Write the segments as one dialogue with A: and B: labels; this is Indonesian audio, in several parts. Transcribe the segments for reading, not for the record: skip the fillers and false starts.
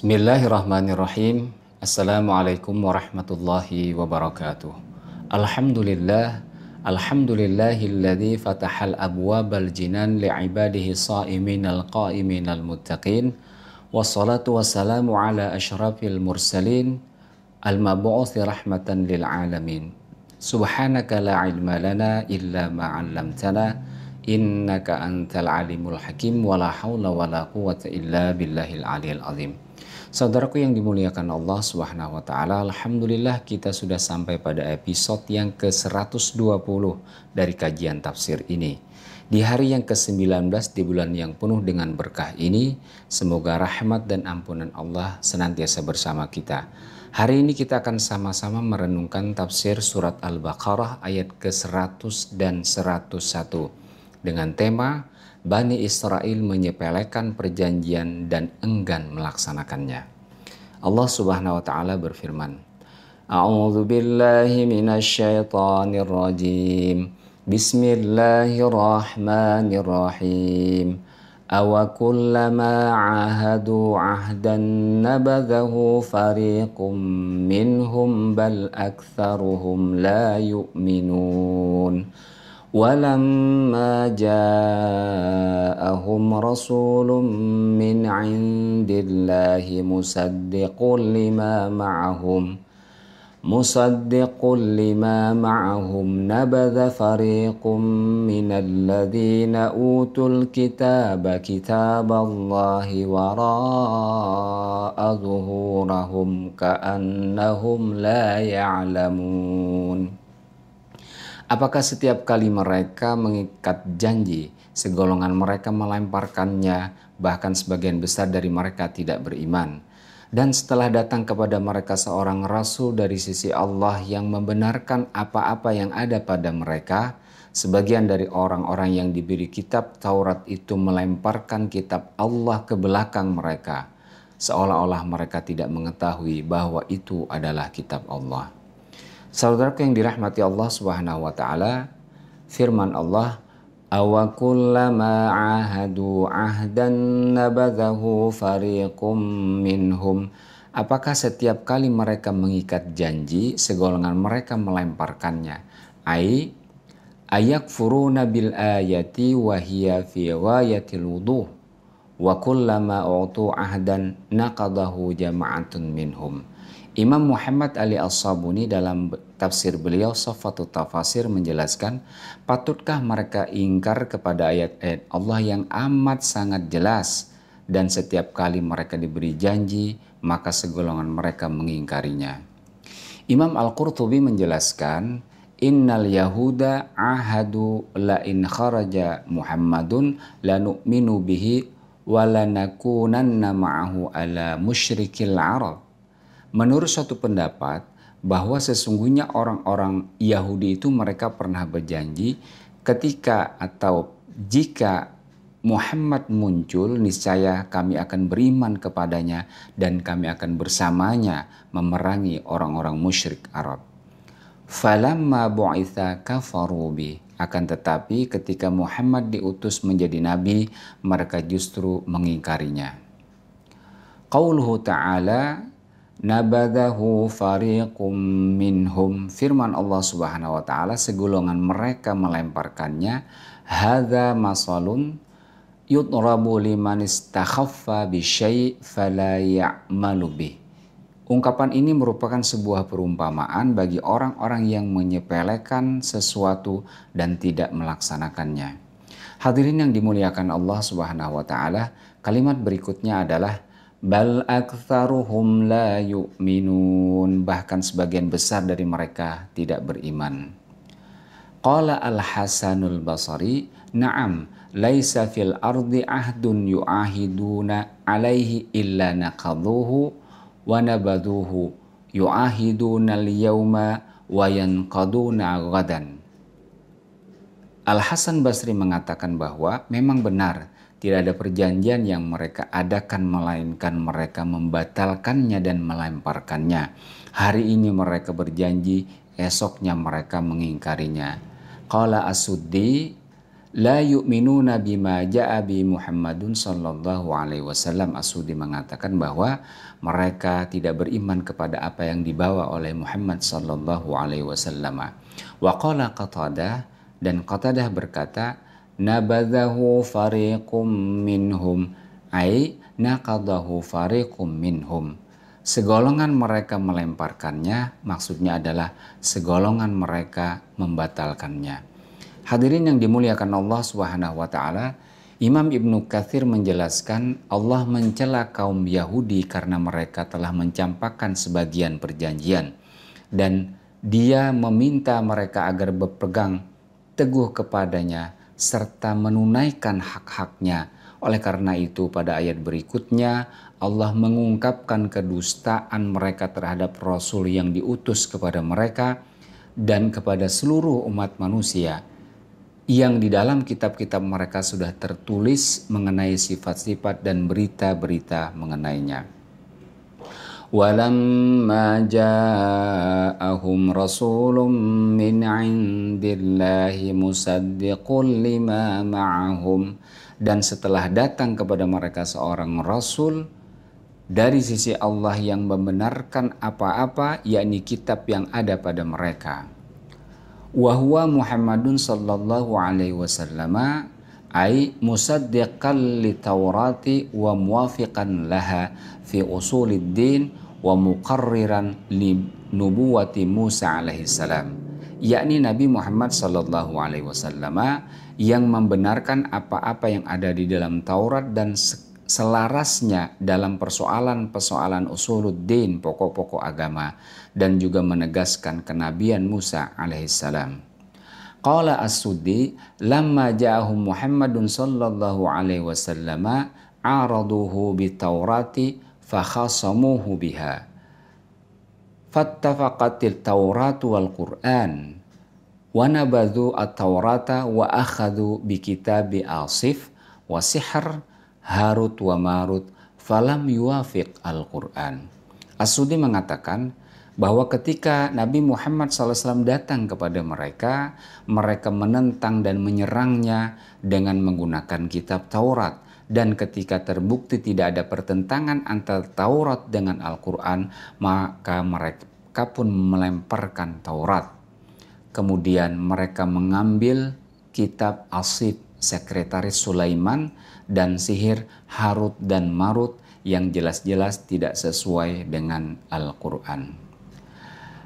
A: Bismillahirrahmanirrahim. Assalamualaikum warahmatullahi wabarakatuh. Alhamdulillah, alhamdulillahilladzi fatahal abwabal jinan li'ibadihi sha'iminal qa'iminal muttaqin. Wassalatu wassalamu ala asyrafil mursalin al-mab'uthi rahmatan lil alamin. Subhanaka la ilma lana illa ma 'allamtana innaka antal alimul hakim wa la haula wa la quwwata illa billahil aliyil azim. Saudaraku yang dimuliakan Allah Subhanahu wa taala, alhamdulillah kita sudah sampai pada episode yang ke-120 dari kajian tafsir ini. Di hari yang ke-19 di bulan yang penuh dengan berkah ini, semoga rahmat dan ampunan Allah senantiasa bersama kita. Hari ini kita akan sama-sama merenungkan tafsir surat Al-Baqarah ayat ke-100 dan 101 dengan tema Bani Israel menyepelekan perjanjian dan enggan melaksanakannya. Allah Subhanahu wa taala berfirman, A'udzu billahi minasyaitonir rajim. Bismillahirrahmanirrahim. Awa kullama 'ahadu 'ahdan nabadhahu fariqum minhum bal aktsaruhum la yu'minun. ولما جاءهم رسول من عند الله مصدق لما معهم نبذ فريق من الذين أوتوا الكتاب كتاب الله وراء ظهورهم كأنهم لا يعلمون. Apakah setiap kali mereka mengikat janji, segolongan mereka melemparkannya, bahkan sebagian besar dari mereka tidak beriman. Dan setelah datang kepada mereka seorang rasul dari sisi Allah yang membenarkan apa-apa yang ada pada mereka, sebagian dari orang-orang yang diberi kitab Taurat itu melemparkan kitab Allah ke belakang mereka, seolah-olah mereka tidak mengetahui bahwa itu adalah kitab Allah. Saudaraku yang dirahmati Allah Subhanahu wa taala, firman Allah, awa kullama 'ahadu 'ahdan nabadhahu fariqum minhum. Apakah setiap kali mereka mengikat janji, segolongan mereka melemparkannya? Ayakfuruna bil ayati wa hiya fi ghayatil wuduh wa kullama utu 'ahdan naqadahu jama'atun minhum. Imam Muhammad Ali As-Sabuni dalam tafsir beliau Safatut Tafasir menjelaskan, patutkah mereka ingkar kepada ayat-ayat Allah yang amat sangat jelas, dan setiap kali mereka diberi janji maka segolongan mereka mengingkarinya. Imam Al-Qurtubi menjelaskan, innal yahuda ahadu la in kharaja Muhammadun lanu'minu bihi wa lanakunanna ma'ahu ala musyrikil Arab. Menurut suatu pendapat bahwa sesungguhnya orang-orang Yahudi itu mereka pernah berjanji ketika atau jika Muhammad muncul niscaya kami akan beriman kepadanya dan kami akan bersamanya memerangi orang-orang musyrik Arab. Falamma bu'itha kafaru bi. Akan tetapi ketika Muhammad diutus menjadi nabi, mereka justru mengingkarinya. Qauluhu ta'ala nabadahu fariqum minhum. Firman Allah Subhanahu wa taala, segolongan mereka melemparkannya. Hadza masalun yudrabu liman istakhaffa bi syai' fala ya'malu bih. Ungkapan ini merupakan sebuah perumpamaan bagi orang-orang yang menyepelekan sesuatu dan tidak melaksanakannya. Hadirin yang dimuliakan Allah Subhanahu wa taala, kalimat berikutnya adalah bal aktsaruhum la yu'minun. Bahkan sebagian besar dari mereka tidak beriman. Qala Al-Hasanul Basri, na'am, laisa fil ardi ahdun yu'ahiduna alaihi illa naqadhuhu wa nabadhuhu yu'ahiduna al-yawma wa yanqaduna ghadan. Al-Hasan Basri mengatakan bahwa memang benar tidak ada perjanjian yang mereka adakan melainkan mereka membatalkannya dan melemparkannya. Hari ini mereka berjanji, esoknya mereka mengingkarinya. Qala As-Suddi, La yu'minuna bima ja'a bi Muhammadun sallallahu alaihi wasallam. As-Sudi mengatakan bahwa mereka tidak beriman kepada apa yang dibawa oleh Muhammad sallallahu alaihi wasallam. Wa qala Qatadah, dan Qatadah berkata, nabadhahu fariqum minhum, ai naqadahu fariqum minhum. Segolongan mereka melemparkannya, maksudnya adalah segolongan mereka membatalkannya. Hadirin yang dimuliakan Allah Subhanahu wa taala, Imam Ibnu Katsir menjelaskan Allah mencela kaum Yahudi karena mereka telah mencampakkan sebagian perjanjian dan Dia meminta mereka agar berpegang teguh kepadanya serta menunaikan hak-haknya. Oleh karena itu pada ayat berikutnya Allah mengungkapkan kedustaan mereka terhadap Rasul yang diutus kepada mereka dan kepada seluruh umat manusia, yang di dalam kitab-kitab mereka sudah tertulis mengenai sifat-sifat dan berita-berita mengenainya. Walamma ja'ahum rasulun min 'indillahi musaddiqun lima ma'ahum, dan setelah datang kepada mereka seorang rasul dari sisi Allah yang membenarkan apa-apa, yakni kitab yang ada pada mereka. Wa huwa Muhammadun sallallahu alaihi wasallam ay musaddiqan li Taurati wa muwafiqan laha fi usuliddin wa muqarriran li nubuwati Musa alaihi salam, yakni Nabi Muhammad sallallahu alaihi wasallam yang membenarkan apa-apa yang ada di dalam Taurat dan selarasnya dalam persoalan-persoalan usuluddin, pokok-pokok agama, dan juga menegaskan kenabian Musa alaihissalam. Qala As-Sudi, lamma ja'ahum Muhammadun sallallahu alaihi wasallam araduhu bitaurati fakhasamuhu biha fattafaqatil tauratu wal Qur'an wa nabadhu at-taurata wa akhadhu bi kitabi Asif wa sihr Harut wa Marut falam yuwafiq al-Quran. As-Sudi mengatakan bahwa ketika Nabi Muhammad SAW datang kepada mereka, mereka menentang dan menyerangnya dengan menggunakan kitab Taurat. Dan ketika terbukti tidak ada pertentangan antara Taurat dengan Al-Quran, maka mereka pun melemparkan Taurat. Kemudian mereka mengambil kitab Asif, sekretaris Sulaiman, dan sihir Harut dan Marut yang jelas-jelas tidak sesuai dengan Al-Quran.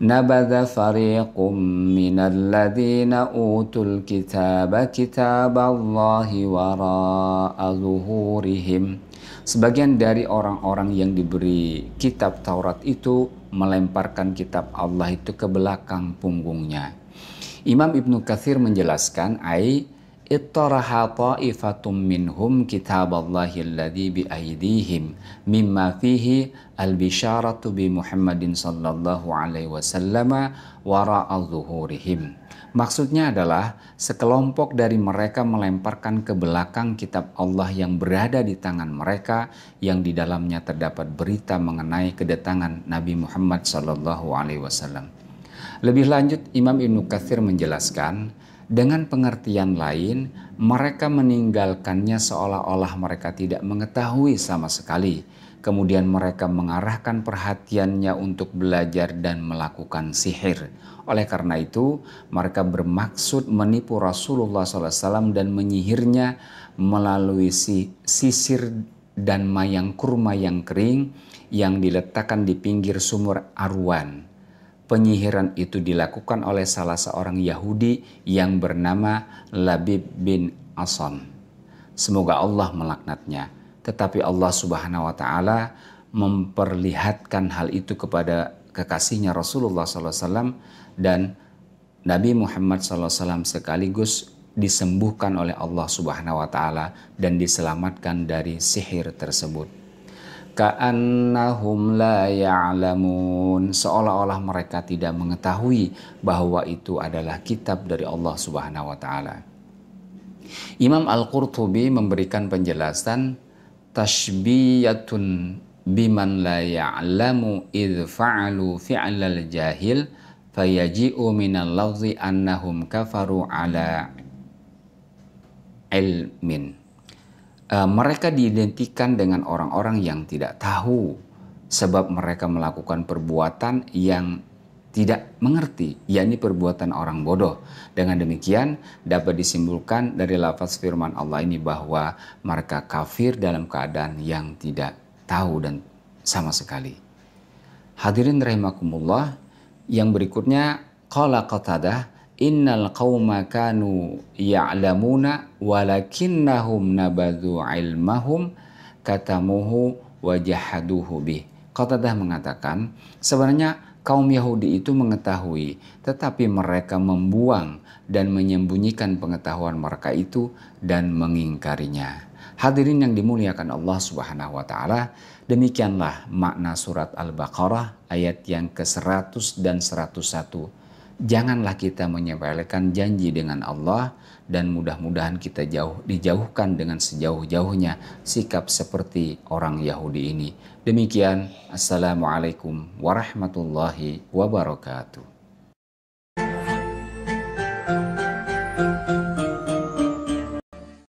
A: Nabadha fariqum minal ladzina utul kitaba kitaballahi wara'a zuhurihim. Sebagian dari orang-orang yang diberi kitab Taurat itu melemparkan kitab Allah itu ke belakang punggungnya. Imam Ibnu Katsir menjelaskan, ittaraha ta'ifatum minhum kitaballahi alladhi bi aydihim mimma fihi al-bisyaratu bi Muhammadin sallallahu alaihi wasallam wara'a zuhurihim. Maksudnya adalah sekelompok dari mereka melemparkan ke belakang kitab Allah yang berada di tangan mereka, yang di dalamnya terdapat berita mengenai kedatangan Nabi Muhammad sallallahu alaihi wasallam. Lebih lanjut Imam Ibnu Katsir menjelaskan, dengan pengertian lain, mereka meninggalkannya seolah-olah mereka tidak mengetahui sama sekali. Kemudian mereka mengarahkan perhatiannya untuk belajar dan melakukan sihir. Oleh karena itu, mereka bermaksud menipu Rasulullah SAW dan menyihirnya melalui sisir dan mayang kurma yang kering yang diletakkan di pinggir sumur Arwan. Penyihiran itu dilakukan oleh salah seorang Yahudi yang bernama Labib bin Asam. Semoga Allah melaknatnya. Tetapi Allah Subhanahu wa taala memperlihatkan hal itu kepada kekasihnya Rasulullah SAW, dan Nabi Muhammad SAW sekaligus disembuhkan oleh Allah Subhanahu wa taala dan diselamatkan dari sihir tersebut. Ka'annahum la ya'lamun, seolah-olah mereka tidak mengetahui bahwa itu adalah kitab dari Allah Subhanahu wa taala. Imam Al-Qurtubi memberikan penjelasan, tashbiyatun biman la ya'lamu idh fa'alu fi'lal jahil fayaji'u minal lafzi annahum kafaru ala ilmin. Mereka diidentikan dengan orang-orang yang tidak tahu, sebab mereka melakukan perbuatan yang tidak mengerti, yakni perbuatan orang bodoh. Dengan demikian dapat disimpulkan dari lafaz firman Allah ini bahwa mereka kafir dalam keadaan yang tidak tahu dan sama sekali. Hadirin rahimakumullah, yang berikutnya qala Qatadah, innal qauma kanu ya'lamuna walakinnahum nabadhu ilmahum katamuhu wajahaduhu bih. Qatadah mengatakan, sebenarnya kaum Yahudi itu mengetahui, tetapi mereka membuang dan menyembunyikan pengetahuan mereka itu dan mengingkarinya. Hadirin yang dimuliakan Allah Subhanahu wa taala, demikianlah makna surat Al-Baqarah ayat yang ke-100 dan 101. Janganlah kita menyepelekan janji dengan Allah, dan mudah-mudahan kita dijauhkan dengan sejauh-jauhnya sikap seperti orang Yahudi ini. Demikian, Assalamualaikum warahmatullahi wabarakatuh.